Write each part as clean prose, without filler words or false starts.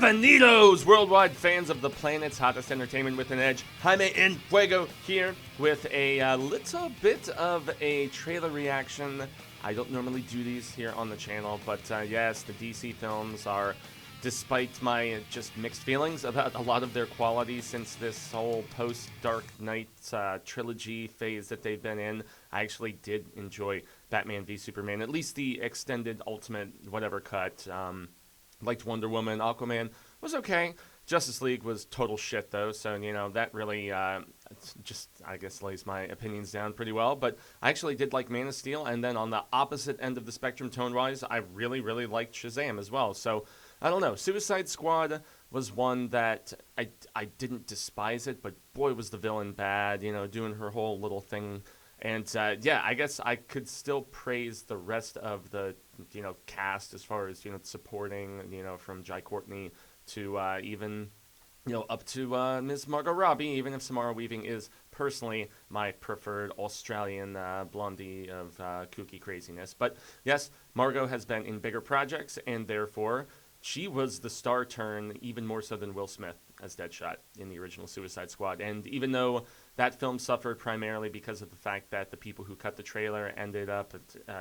Bienvenidos, worldwide fans of the planet's hottest entertainment with an edge. Jaime En Fuego here with a little bit of a trailer reaction. I don't normally do these here on the channel, but yes, the DC films are, despite my just mixed feelings about a lot of their quality since this whole post-Dark Knight trilogy phase that they've been in, I actually did enjoy Batman v Superman, at least the extended Ultimate whatever cut. Liked Wonder Woman. Aquaman was okay. Justice League was total shit, though, so, you know, that really just, I guess, lays my opinions down pretty well. But I actually did like Man of Steel, and then on the opposite end of the spectrum, tone-wise, I really, really liked Shazam as well. So, I don't know. Suicide Squad was one that I didn't despise it, but boy, was the villain bad, you know, doing her whole little thing. And, yeah, I guess I could still praise the rest of the, you know, cast as far as, you know, supporting, you know, from Jai Courtney to even, you know, up to Ms. Margot Robbie, even if Samara Weaving is personally my preferred Australian blondie of kooky craziness. But, yes, Margot has been in bigger projects, and therefore she was the star turn even more so than Will Smith as Deadshot in the original Suicide Squad. And even though that film suffered primarily because of the fact that the people who cut the trailer ended up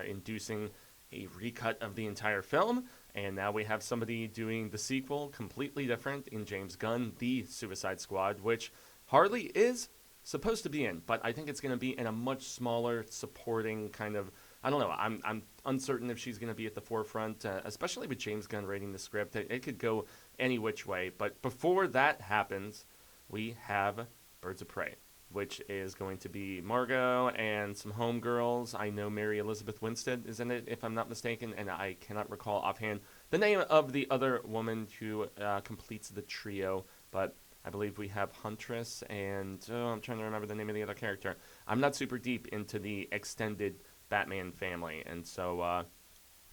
inducing a recut of the entire film, and now we have somebody doing the sequel completely different in James Gunn, The Suicide Squad, which Harley is supposed to be in, but I think it's going to be in a much smaller supporting kind of, I don't know, I'm uncertain if she's going to be at the forefront, especially with James Gunn writing the script. It could go any which way, but before that happens, we have Birds of Prey, which is going to be Margot and some homegirls. I know Mary Elizabeth Winstead is in it, if I'm not mistaken, and I cannot recall offhand the name of the other woman who completes the trio, but I believe we have Huntress and, I'm trying to remember the name of the other character. I'm not super deep into the extended Batman family, and so,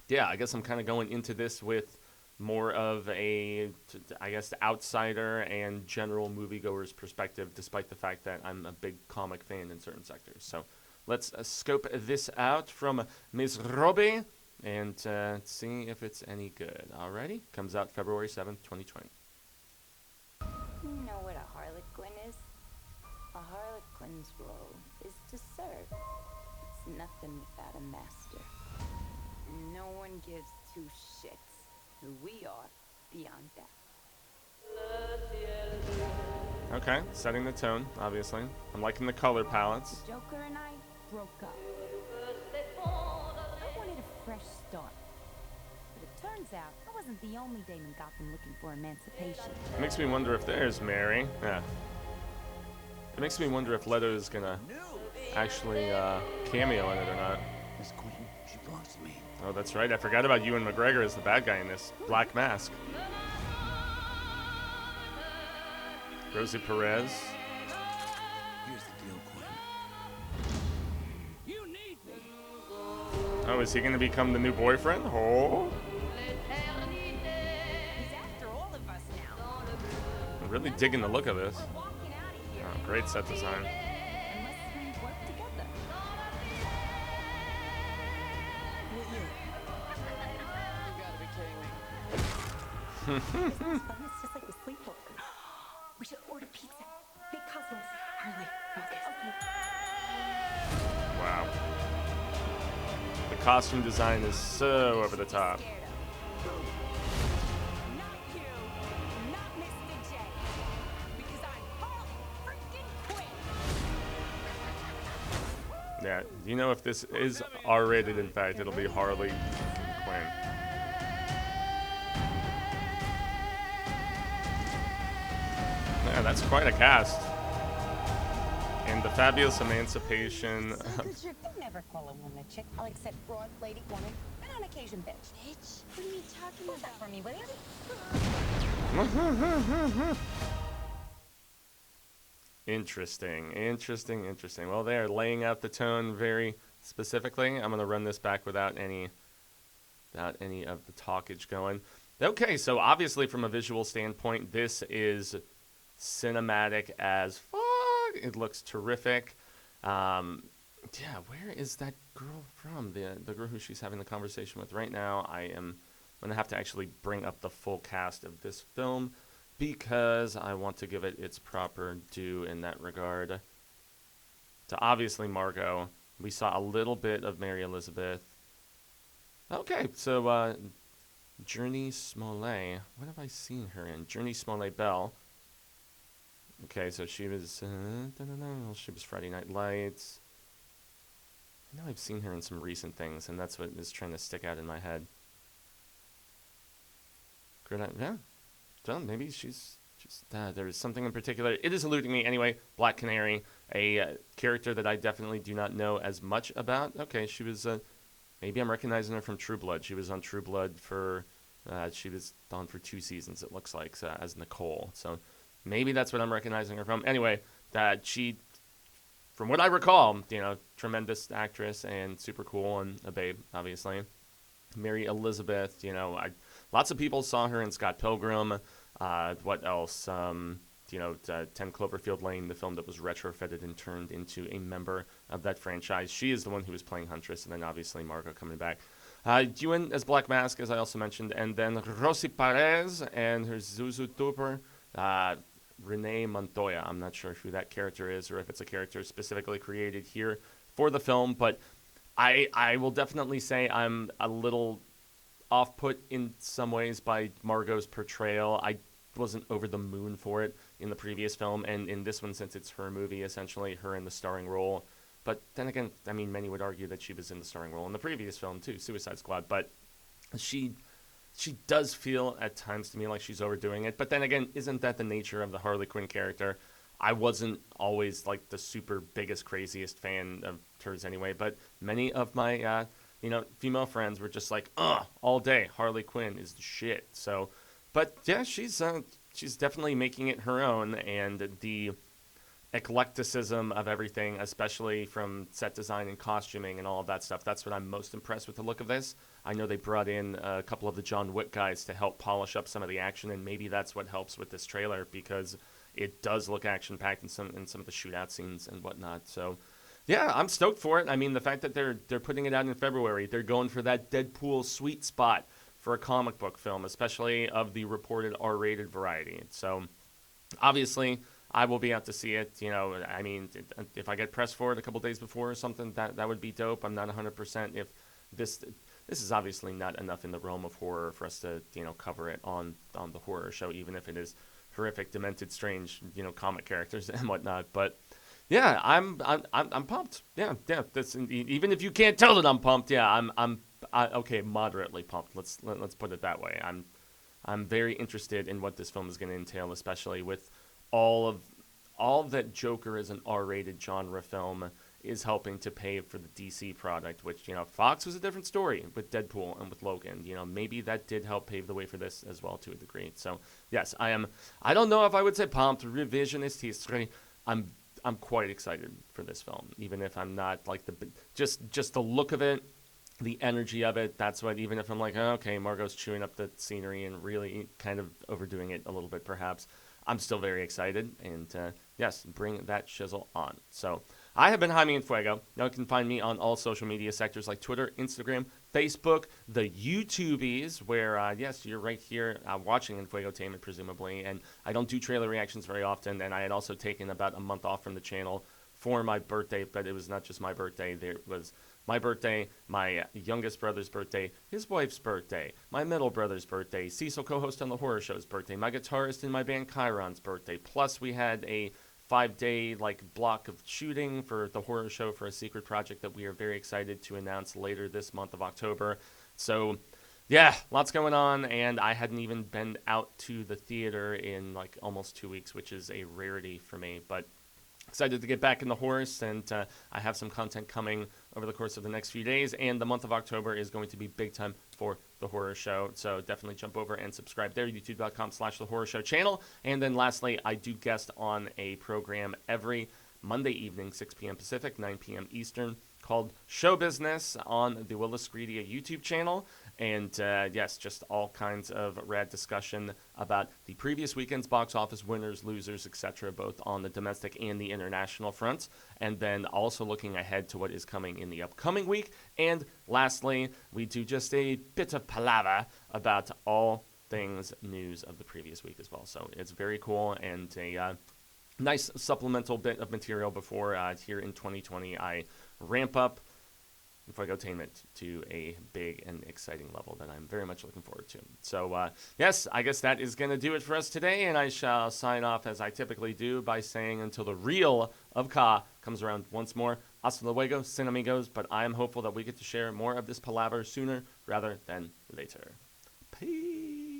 yeah, I guess I'm kind of going into this with more of a, I guess, outsider and general moviegoer's perspective, despite the fact that I'm a big comic fan in certain sectors. So let's scope this out from Ms. Robbie and see if it's any good. Alrighty, comes out February 7th, 2020. You know what a harlequin is? A harlequin's role is to serve. It's nothing without a master. No one gives two shits who we are beyond that. Okay, setting the tone, obviously. I'm liking the color palettes. The Joker and I broke up. I wanted a fresh start. But it turns out I wasn't the only Damon Gotham looking for emancipation. It makes me wonder if there's Mary. Yeah. It makes me wonder if Leto is gonna actually cameo in it or not. Miss Queen, she belongs to me. Oh, that's right. I forgot about Ewan McGregor as the bad guy in this. Black Mask. Rosie Perez. Here's the deal, Queen. You need me. Oh, is he going to become the new boyfriend? Oh. He's after all of us now. I'm really digging the look of this. We're walking out of here. Oh, great set design. Unless we work together. You gotta be kidding me. It's just like the sleepover. We should order pizza. Big cosmos. Harley, focus. Okay. Wow. The costume design is so over the top. Not you. Not Mr. J. Because I'm Harley freaking Quinn. Yeah, you know, if this is R-rated, in fact, it'll be Harley Quinn. Yeah, that's quite a cast. And the fabulous emancipation. You never call a woman a chick. I'll accept broad, lady, woman, and on occasion, bitch. Bitch? What are you talking about? That for me, will you? Interesting. Well, they are laying out the tone very specifically. I'm going to run this back without any of the talkage going. Okay, so obviously from a visual standpoint, this is cinematic as fuck. It looks terrific. Yeah, where is that girl from? The girl who she's having the conversation with right now. I am I'm going to have to actually bring up the full cast of this film because I want to give it its proper due in that regard. So obviously Margot. We saw a little bit of Mary Elizabeth. Okay, so Journey Smollett. What have I seen her in? Journey Smollett Bell. Okay, so she was she was Friday Night Lights. I know I've seen her in some recent things, and that's what is trying to stick out in my head. Yeah, so maybe she's just there is something in particular. It is eluding me anyway. Black Canary, a character that I definitely do not know as much about. Okay, she was. Maybe I'm recognizing her from True Blood. She was on True Blood for. She was on for 2 seasons. It looks like as Nicole. So maybe that's what I'm recognizing her from. Anyway, that she. From what I recall, tremendous actress and super cool and a babe, obviously. Mary Elizabeth, lots of people saw her in Scott Pilgrim. What else? 10 Cloverfield Lane, the film that was retrofitted and turned into a member of that franchise. She is the one who was playing Huntress, and then obviously Margot coming back. Ewan as Black Mask, as I also mentioned, and then Rosie Perez and her Zuzu Tupper. Renee Montoya. I'm not sure who that character is or if it's a character specifically created here for the film, but I will definitely say I'm a little off-put in some ways by Margot's portrayal. I wasn't over the moon for it in the previous film, and in this one, since it's her movie, essentially her in the starring role. But then again, I mean, many would argue that she was in the starring role in the previous film too, Suicide Squad, but she does feel at times to me like she's overdoing it. But then again, isn't that the nature of the Harley Quinn character? I wasn't always like the super biggest, craziest fan of hers anyway, but many of my, female friends were just like, all day, Harley Quinn is the shit. So, but yeah, she's definitely making it her own, and the eclecticism of everything, especially from set design and costuming and all of that stuff. That's what I'm most impressed with the look of this. I know they brought in a couple of the John Wick guys to help polish up some of the action, and maybe that's what helps with this trailer because it does look action-packed in some of the shootout scenes and whatnot. So, yeah, I'm stoked for it. I mean, the fact that they're putting it out in February, they're going for that Deadpool sweet spot for a comic book film, especially of the reported R-rated variety. So, obviously, I will be out to see it. I mean, if I get pressed for it a couple days before or something, that would be dope. I'm not 100% if this is obviously not enough in the realm of horror for us to, cover it on the horror show, even if it is horrific, demented, strange, comic characters and whatnot. But yeah, I'm pumped. Yeah. That's even if you can't tell that I'm pumped. Yeah, I'm okay, moderately pumped. Let's put it that way. I'm very interested in what this film is going to entail, especially with all that Joker as an R-rated genre film is helping to pave for the DC product, which, Fox was a different story with Deadpool and with Logan. Maybe that did help pave the way for this as well to a degree. So, yes, I don't know if I would say pumped, revisionist history. I'm quite excited for this film, even if I'm not like just the look of it, the energy of it. That's what, even if I'm like, okay, Margot's chewing up the scenery and really kind of overdoing it a little bit, perhaps. I'm still very excited, and yes, bring that shizzle on. So, I have been Jaime En Fuego. Now you can find me on all social media sectors like Twitter, Instagram, Facebook, the YouTubies, where, yes, you're right here watching Enfuegotainment, presumably, and I don't do trailer reactions very often, and I had also taken about a month off from the channel for my birthday, but it was not just my birthday. There was my birthday, my youngest brother's birthday, his wife's birthday, my middle brother's birthday, Cecil, co-host on the horror show's birthday, my guitarist in my band Chiron's birthday. Plus, we had a 5-day block of shooting for the horror show for a secret project that we are very excited to announce later this month of October. So, yeah, lots going on, and I hadn't even been out to the theater in almost 2 weeks, which is a rarity for me, but excited to get back in the horse, and I have some content coming over the course of the next few days, and the month of October is going to be big time for the horror show, so definitely jump over and subscribe there, youtube.com/the horror show channel. And then lastly, I do guest on a program every Monday evening, 6 p.m. Pacific, 9 p.m. Eastern, called Show Business on the Willis Greedia YouTube channel. And yes, just all kinds of rad discussion about the previous weekend's box office winners, losers, etc., both on the domestic and the international fronts. And then also looking ahead to what is coming in the upcoming week. And lastly, we do just a bit of palaver about all things news of the previous week as well. So it's very cool and a nice supplemental bit of material before here in 2020 I ramp up Enfuegotainment to a big and exciting level that I'm very much looking forward to. So, yes, I guess that is going to do it for us today, and I shall sign off as I typically do by saying until the reel of Ka comes around once more, hasta luego, Cinemigos, but I am hopeful that we get to share more of this palaver sooner rather than later. Peace.